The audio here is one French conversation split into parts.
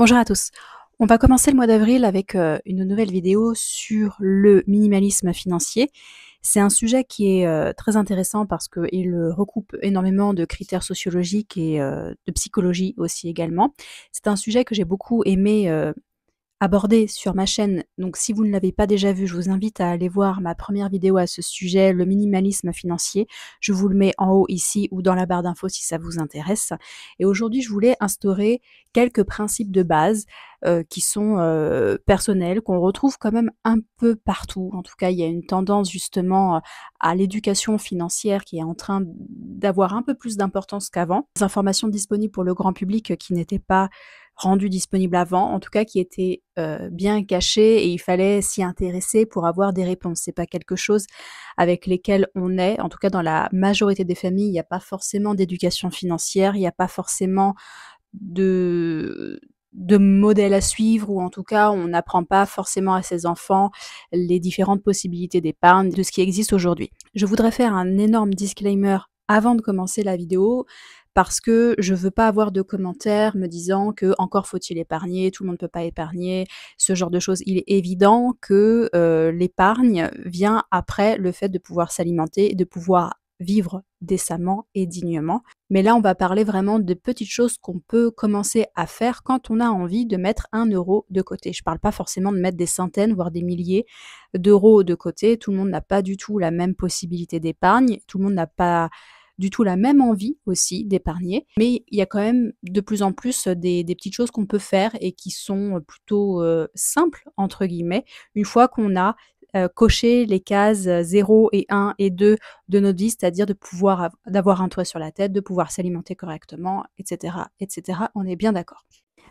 Bonjour à tous. On va commencer le mois d'avril avec une nouvelle vidéo sur le minimalisme financier. C'est un sujet qui est très intéressant parce qu'il recoupe énormément de critères sociologiques et de psychologie aussi également. C'est un sujet que j'ai beaucoup aimé abordé sur ma chaîne, donc si vous ne l'avez pas déjà vu, je vous invite à aller voir ma première vidéo à ce sujet, le minimalisme financier. Je vous le mets en haut ici ou dans la barre d'infos si ça vous intéresse. Et aujourd'hui, je voulais instaurer quelques principes de base qui sont personnels, qu'on retrouve quand même un peu partout. En tout cas, il y a une tendance justement à l'éducation financière qui est en train d'avoir un peu plus d'importance qu'avant. Des informations disponibles pour le grand public qui n'étaient pas rendu disponible avant, en tout cas qui était bien caché et il fallait s'y intéresser pour avoir des réponses. C'est pas quelque chose avec lesquels on est, en tout cas dans la majorité des familles, il n'y a pas forcément d'éducation financière, il n'y a pas forcément de modèle à suivre ou en tout cas on n'apprend pas forcément à ses enfants les différentes possibilités d'épargne de ce qui existe aujourd'hui. Je voudrais faire un énorme disclaimer avant de commencer la vidéo parce que je veux pas avoir de commentaires me disant que encore faut-il épargner, tout le monde peut pas épargner, ce genre de choses. Il est évident que l'épargne vient après le fait de pouvoir s'alimenter et de pouvoir vivre décemment et dignement. Mais là, on va parler vraiment de petites choses qu'on peut commencer à faire quand on a envie de mettre 1 € de côté. Je parle pas forcément de mettre des centaines, voire des milliers d'euros de côté. Tout le monde n'a pas du tout la même possibilité d'épargne. Tout le monde n'a pas du tout la même envie aussi d'épargner. Mais il y a quand même de plus en plus des petites choses qu'on peut faire et qui sont plutôt simples, entre guillemets, une fois qu'on a coché les cases 0 et 1 et 2 de notre vie, c'est-à-dire de pouvoir d'avoir un toit sur la tête, de pouvoir s'alimenter correctement, etc., etc. On est bien d'accord.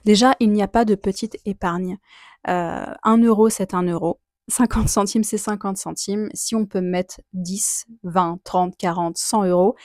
Déjà, il n'y a pas de petite épargne. 1 €, c'est 1 €. 50 centimes, c'est 50 centimes. Si on peut mettre 10, 20, 30, 40, 100 €,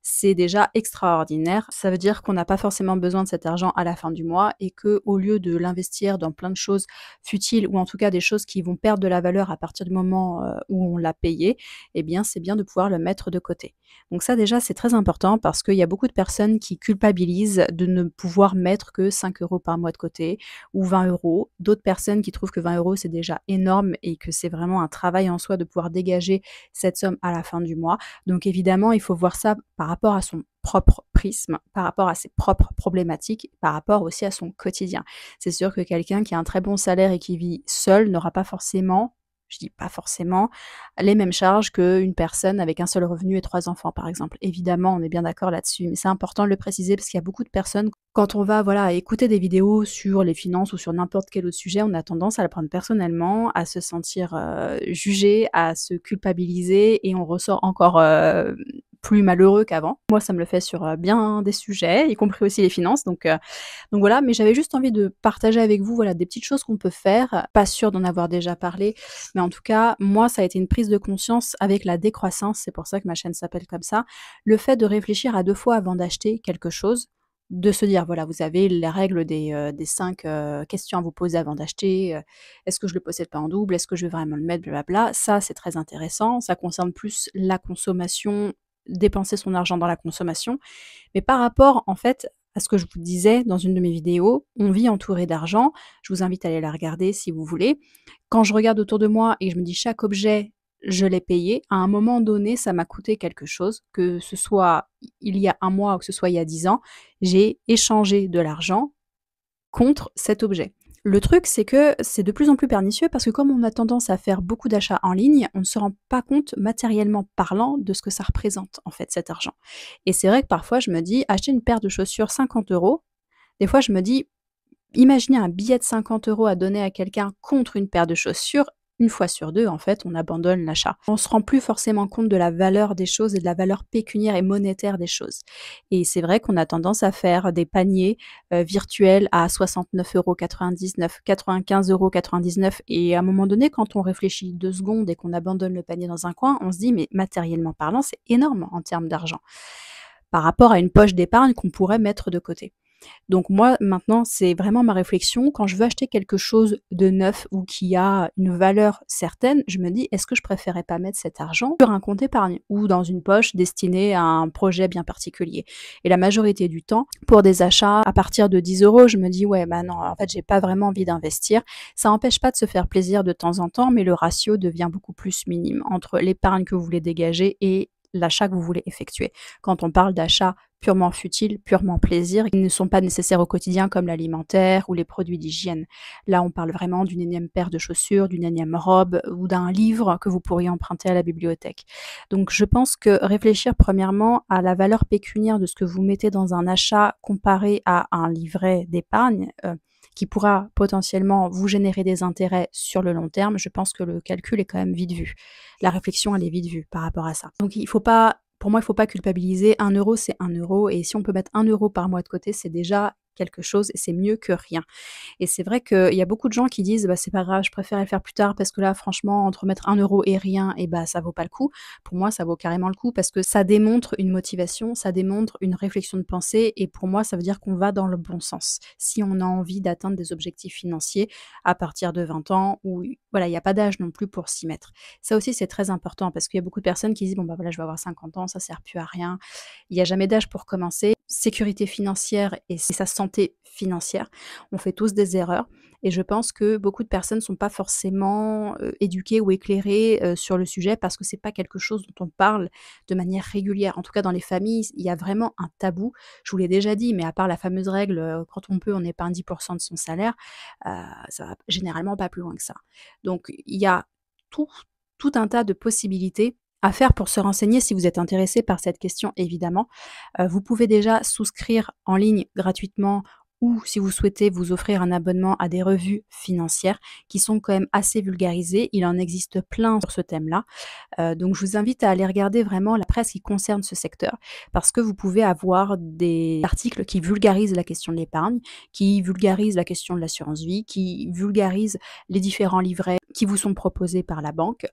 c'est déjà extraordinaire. Ça veut dire qu'on n'a pas forcément besoin de cet argent à la fin du mois et que, au lieu de l'investir dans plein de choses futiles ou en tout cas des choses qui vont perdre de la valeur à partir du moment où on l'a payé, eh bien c'est bien de pouvoir le mettre de côté. Donc ça déjà c'est très important parce qu'il y a beaucoup de personnes qui culpabilisent de ne pouvoir mettre que 5 € par mois de côté ou 20 €. D'autres personnes qui trouvent que 20 € c'est déjà énorme et que c'est vraiment un travail en soi de pouvoir dégager cette somme à la fin du mois. Donc évidemment, il faut voir ça par rapport à son propre prisme, par rapport à ses propres problématiques, par rapport aussi à son quotidien. C'est sûr que quelqu'un qui a un très bon salaire et qui vit seul n'aura pas forcément, je dis pas forcément, les mêmes charges qu'une personne avec un seul revenu et 3 enfants, par exemple. Évidemment, on est bien d'accord là-dessus, mais c'est important de le préciser parce qu'il y a beaucoup de personnes, quand on va voilà, écouter des vidéos sur les finances ou sur n'importe quel autre sujet, on a tendance à le prendre personnellement, à se sentir jugé, à se culpabiliser et on ressort encore plus malheureux qu'avant. Moi, ça me le fait sur bien des sujets, y compris aussi les finances, donc voilà, mais j'avais juste envie de partager avec vous voilà, des petites choses qu'on peut faire. Pas sûre d'en avoir déjà parlé, mais en tout cas, moi, ça a été une prise de conscience avec la décroissance, c'est pour ça que ma chaîne s'appelle comme ça. Le fait de réfléchir à 2 fois avant d'acheter quelque chose, de se dire, voilà, vous avez les règles des 5 questions à vous poser avant d'acheter. Est-ce que je le possède pas en double? Est-ce que je vais vraiment le mettre? Blablabla. Ça, c'est très intéressant. Ça concerne plus la consommation, dépenser son argent dans la consommation. Mais par rapport, en fait, à ce que je vous disais dans une de mes vidéos, on vit entouré d'argent. Je vous invite à aller la regarder si vous voulez. Quand je regarde autour de moi et je me dis chaque objet, je l'ai payé, à un moment donné, ça m'a coûté quelque chose, que ce soit il y a un mois ou que ce soit il y a 10 ans, j'ai échangé de l'argent contre cet objet. Le truc, c'est que c'est de plus en plus pernicieux parce que comme on a tendance à faire beaucoup d'achats en ligne, on ne se rend pas compte matériellement parlant de ce que ça représente en fait cet argent. Et c'est vrai que parfois je me dis, acheter une paire de chaussures 50 €, des fois je me dis, imaginez un billet de 50 € à donner à quelqu'un contre une paire de chaussures, une fois sur deux, en fait, on abandonne l'achat. On se rend plus forcément compte de la valeur des choses et de la valeur pécuniaire et monétaire des choses. Et c'est vrai qu'on a tendance à faire des paniers virtuels à 69,99 €, 95,99 € et à un moment donné, quand on réfléchit 2 secondes et qu'on abandonne le panier dans un coin, on se dit: «Mais matériellement parlant, c'est énorme en termes d'argent» par rapport à une poche d'épargne qu'on pourrait mettre de côté. Donc moi, maintenant, c'est vraiment ma réflexion. Quand je veux acheter quelque chose de neuf ou qui a une valeur certaine, je me dis: «Est-ce que je préférerais pas mettre cet argent sur un compte épargne ou dans une poche destinée à un projet bien particulier?» Et la majorité du temps, pour des achats à partir de 10 €, je me dis: «Ouais, bah non, en fait, j'ai pas vraiment envie d'investir». Ça n'empêche pas de se faire plaisir de temps en temps, mais le ratio devient beaucoup plus minime entre l'épargne que vous voulez dégager et l'achat que vous voulez effectuer. Quand on parle d'achats purement futiles, purement plaisir, qui ne sont pas nécessaires au quotidien comme l'alimentaire ou les produits d'hygiène. Là, on parle vraiment d'une énième paire de chaussures, d'une énième robe ou d'un livre que vous pourriez emprunter à la bibliothèque. Donc je pense que réfléchir premièrement à la valeur pécuniaire de ce que vous mettez dans un achat comparé à un livret d'épargne, qui pourra potentiellement vous générer des intérêts sur le long terme, je pense que le calcul est quand même vite vu. La réflexion, elle est vite vue par rapport à ça. Donc il faut pas pour moi, il faut pas culpabiliser. 1 €, c'est 1 € et si on peut mettre 1 € par mois de côté, c'est déjà quelque chose et c'est mieux que rien. Et c'est vrai qu'il y a beaucoup de gens qui disent: «Bah, c'est pas grave, je préfère le faire plus tard parce que là, franchement, entre mettre 1 € et rien et bah, ça vaut pas le coup». Pour moi, ça vaut carrément le coup parce que ça démontre une motivation, ça démontre une réflexion de pensée et pour moi, ça veut dire qu'on va dans le bon sens. Si on a envie d'atteindre des objectifs financiers à partir de 20 ans ou voilà, il y a pas d'âge non plus pour s'y mettre. Ça aussi, c'est très important parce qu'il y a beaucoup de personnes qui disent: «Bon, bah, voilà, je vais avoir 50 ans, ça sert plus à rien». Il y a jamais d'âge pour commencer. Sécurité financière et sa santé financière. On fait tous des erreurs et je pense que beaucoup de personnes ne sont pas forcément, éduquées ou éclairées, sur le sujet parce que c'est pas quelque chose dont on parle de manière régulière. En tout cas, dans les familles, il y a vraiment un tabou. Je vous l'ai déjà dit, mais à part la fameuse règle, quand on peut, on épargne 10 de son salaire, ça va généralement pas plus loin que ça. Donc il y a tout tout un tas de possibilités à faire pour se renseigner si vous êtes intéressé par cette question évidemment. Vous pouvez déjà souscrire en ligne gratuitement ou si vous souhaitez vous offrir un abonnement à des revues financières qui sont quand même assez vulgarisées. Il en existe plein sur ce thème-là. Donc je vous invite à aller regarder vraiment la presse qui concerne ce secteur parce que vous pouvez avoir des articles qui vulgarisent la question de l'épargne, qui vulgarisent la question de l'assurance vie, qui vulgarisent les différents livrets qui vous sont proposés par la banque.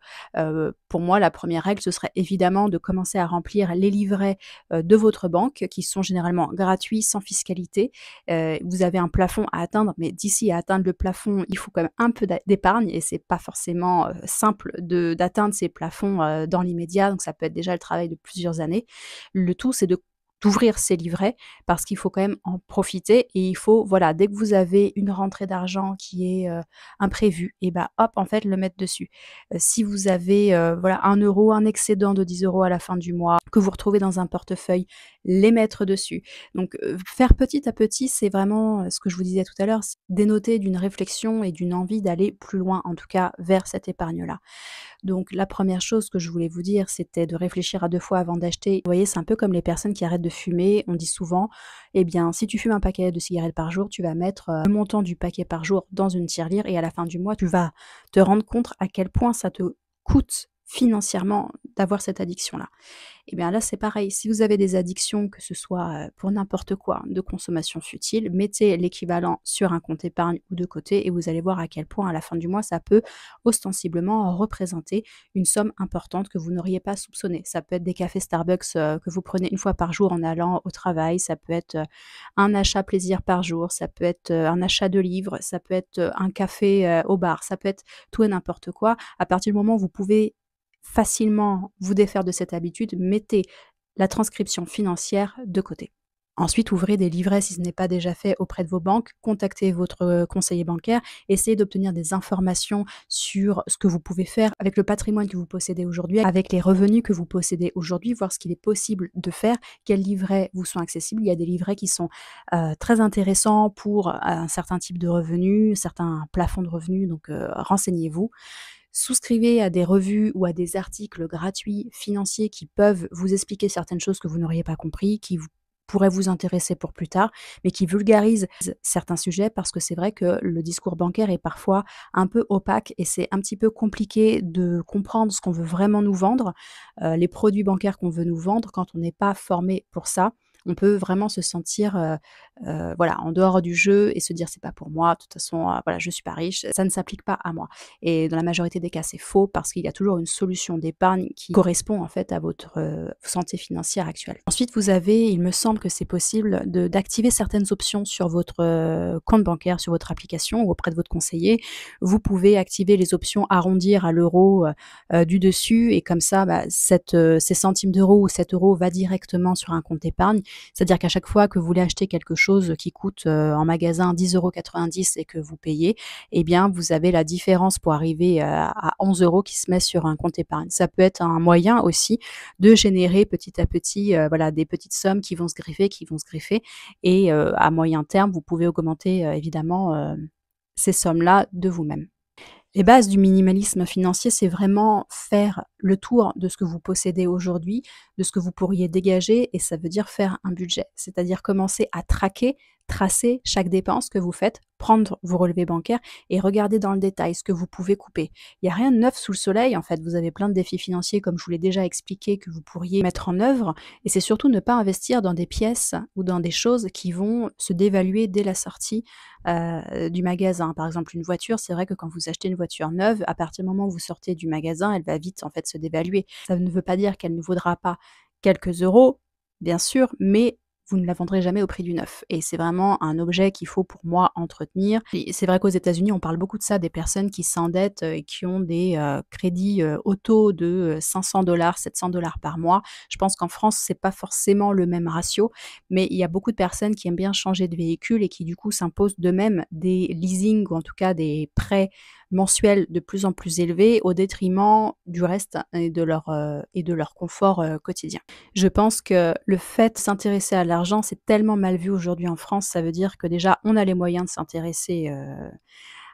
Pour moi, la première règle, ce serait évidemment de commencer à remplir les livrets, de votre banque qui sont généralement gratuits, sans fiscalité. Vous avez un plafond à atteindre, mais d'ici à atteindre le plafond, il faut quand même un peu d'épargne et c'est pas forcément, simple d'atteindre ces plafonds, dans l'immédiat, donc ça peut être déjà le travail de plusieurs années. Le tout, c'est d'ouvrir ces livrets parce qu'il faut quand même en profiter et il faut, voilà, dès que vous avez une rentrée d'argent qui est, imprévue et bah, hop, en fait, le mettre dessus. Si vous avez, voilà, 1 €, un excédent de 10 € à la fin du mois que vous retrouvez dans un portefeuille, les mettre dessus. Donc, faire petit à petit, c'est vraiment, ce que je vous disais tout à l'heure, c'est dénoter d'une réflexion et d'une envie d'aller plus loin, en tout cas vers cette épargne-là. Donc la première chose que je voulais vous dire, c'était de réfléchir à 2 fois avant d'acheter. Vous voyez, c'est un peu comme les personnes qui arrêtent de fumer. On dit souvent: «Eh bien, si tu fumes un paquet de cigarettes par jour, tu vas mettre, le montant du paquet par jour dans une tirelire et à la fin du mois, tu vas te rendre compte à quel point ça te coûte financièrement d'avoir cette addiction-là». Et bien là, c'est pareil. Si vous avez des addictions, que ce soit, pour n'importe quoi, hein, de consommation futile, mettez l'équivalent sur un compte épargne ou de côté et vous allez voir à quel point à la fin du mois, ça peut ostensiblement représenter une somme importante que vous n'auriez pas soupçonnée. Ça peut être des cafés Starbucks, que vous prenez une fois par jour en allant au travail, ça peut être, un achat plaisir par jour, ça peut être, un achat de livres, ça peut être, un café, au bar, ça peut être tout et n'importe quoi. À partir du moment où vous pouvez facilement vous défaire de cette habitude, mettez la transcription financière de côté. Ensuite, ouvrez des livrets si ce n'est pas déjà fait auprès de vos banques, contactez votre, conseiller bancaire, essayez d'obtenir des informations sur ce que vous pouvez faire avec le patrimoine que vous possédez aujourd'hui, avec les revenus que vous possédez aujourd'hui, voir ce qu'il est possible de faire, quels livrets vous sont accessibles. Il y a des livrets qui sont, très intéressants pour un certain type de revenus, certains plafonds de revenus, donc renseignez-vous. Souscrivez à des revues ou à des articles gratuits financiers qui peuvent vous expliquer certaines choses que vous n'auriez pas compris, qui pourraient vous intéresser pour plus tard, mais qui vulgarisent certains sujets parce que c'est vrai que le discours bancaire est parfois un peu opaque et c'est un petit peu compliqué de comprendre ce qu'on veut vraiment nous vendre, les produits bancaires qu'on veut nous vendre quand on n'est pas formé pour ça. On peut vraiment se sentir, voilà, en dehors du jeu et se dire: «C'est pas pour moi, de toute façon, voilà, je suis pas riche, ça ne s'applique pas à moi». Et dans la majorité des cas, c'est faux parce qu'il y a toujours une solution d'épargne qui correspond en fait à votre, santé financière actuelle. Ensuite, vous avez, il me semble que c'est possible d'activer certaines options sur votre, compte bancaire, sur votre application ou auprès de votre conseiller. Vous pouvez activer les options arrondir à l'euro, du dessus et comme ça, bah, ces centimes d'euros ou cet euro va directement sur un compte épargne. C'est-à-dire qu'à chaque fois que vous voulez acheter quelque chose qui coûte, en magasin 10,90 € et que vous payez, eh bien, vous avez la différence pour arriver, à 11 € qui se met sur un compte épargne. Ça peut être un moyen aussi de générer petit à petit, voilà, des petites sommes qui vont se greffer et à moyen terme, vous pouvez augmenter, évidemment, ces sommes-là de vous-même. Les bases du minimalisme financier, c'est vraiment faire le tour de ce que vous possédez aujourd'hui, de ce que vous pourriez dégager et ça veut dire faire un budget. C'est-à-dire commencer à traquer, tracer chaque dépense que vous faites, prendre vos relevés bancaires et regarder dans le détail ce que vous pouvez couper. Il n'y a rien de neuf sous le soleil, en fait, vous avez plein de défis financiers comme je vous l'ai déjà expliqué que vous pourriez mettre en œuvre et c'est surtout ne pas investir dans des pièces ou dans des choses qui vont se dévaluer dès la sortie du magasin. Par exemple, une voiture, c'est vrai que quand vous achetez une voiture neuve, à partir du moment où vous sortez du magasin, elle va vite en fait se dévaluer. Ça ne veut pas dire qu'elle ne vaudra pas quelques euros, bien sûr, mais vous ne la vendrez jamais au prix du neuf. Et c'est vraiment un objet qu'il faut pour moi entretenir. Et c'est vrai qu'aux États-Unis, on parle beaucoup de ça, des personnes qui s'endettent et qui ont des crédits auto de 500 $, 700 $ par mois. Je pense qu'en France, c'est pas forcément le même ratio, mais il y a beaucoup de personnes qui aiment bien changer de véhicule et qui du coup s'imposent d'eux-mêmes des leasing ou en tout cas des prêts mensuels de plus en plus élevés au détriment du reste et de leur confort quotidien. Je pense que le fait de s'intéresser à l'argent, c'est tellement mal vu aujourd'hui en France. Ça veut dire que déjà, on a les moyens de s'intéresser,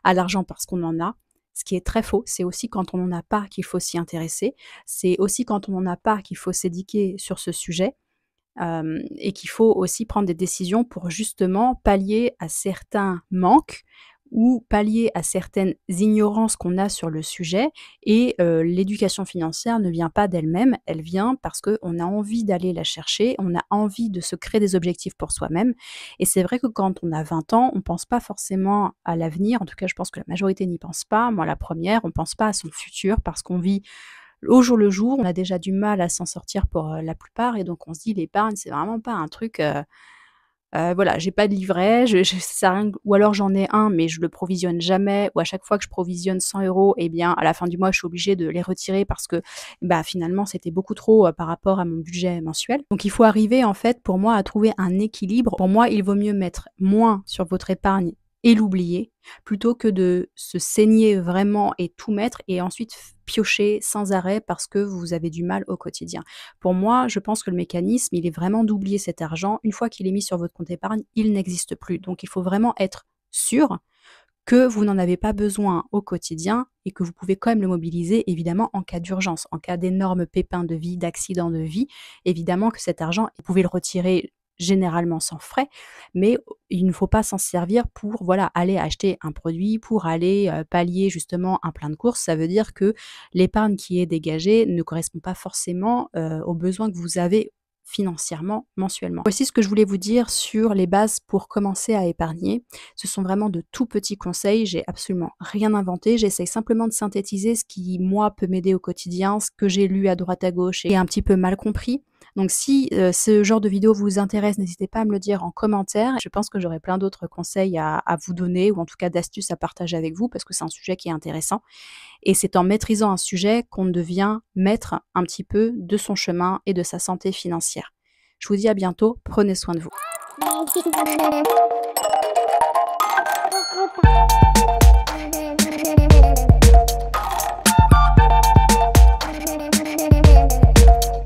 à l'argent parce qu'on en a. Ce qui est très faux, c'est aussi quand on n'en a pas qu'il faut s'y intéresser. C'est aussi quand on n'en a pas qu'il faut s'éduquer sur ce sujet, et qu'il faut aussi prendre des décisions pour justement pallier à certains manques ou pallier à certaines ignorances qu'on a sur le sujet et l'éducation financière ne vient pas d'elle-même, elle vient parce qu'on a envie d'aller la chercher, on a envie de se créer des objectifs pour soi-même et c'est vrai que quand on a 20 ans, on pense pas forcément à l'avenir, en tout cas je pense que la majorité n'y pense pas, moi la première, on pense pas à son futur parce qu'on vit au jour le jour, on a déjà du mal à s'en sortir pour, la plupart et donc on se dit: «L'épargne, c'est vraiment pas un truc, voilà, j'ai pas de livret, je ça sert à rien ou alors j'en ai un, mais je le provisionne jamais ou à chaque fois que je provisionne 100 € et bien, à la fin du mois, je suis obligée de les retirer parce que, bah, finalement, c'était beaucoup trop, par rapport à mon budget mensuel». Donc il faut arriver, en fait, pour moi, à trouver un équilibre. Pour moi, il vaut mieux mettre moins sur votre épargne et l'oublier, plutôt que de se saigner vraiment et tout mettre et ensuite piocher sans arrêt parce que vous avez du mal au quotidien. Pour moi, je pense que le mécanisme, il est vraiment d'oublier cet argent. Une fois qu'il est mis sur votre compte épargne, il n'existe plus. Donc il faut vraiment être sûr que vous n'en avez pas besoin au quotidien et que vous pouvez quand même le mobiliser, évidemment, en cas d'urgence, en cas d'énormes pépins de vie, d'accident de vie. Évidemment que cet argent, vous pouvez le retirer généralement sans frais, mais il ne faut pas s'en servir pour, voilà, aller acheter un produit, pour aller, pallier justement un plein de courses. Ça veut dire que l'épargne qui est dégagée ne correspond pas forcément, aux besoins que vous avez financièrement, mensuellement. Voici ce que je voulais vous dire sur les bases pour commencer à épargner. Ce sont vraiment de tout petits conseils, j'ai absolument rien inventé, j'essaye simplement de synthétiser ce qui, moi, peut m'aider au quotidien, ce que j'ai lu à droite à gauche et un petit peu mal compris. Donc si, ce genre de vidéo vous intéresse, n'hésitez pas à me le dire en commentaire. Je pense que j'aurai plein d'autres conseils à vous donner ou en tout cas d'astuces à partager avec vous parce que c'est un sujet qui est intéressant et c'est en maîtrisant un sujet qu'on devient maître un petit peu de son chemin et de sa santé financière. Je vous dis à bientôt, prenez soin de vous.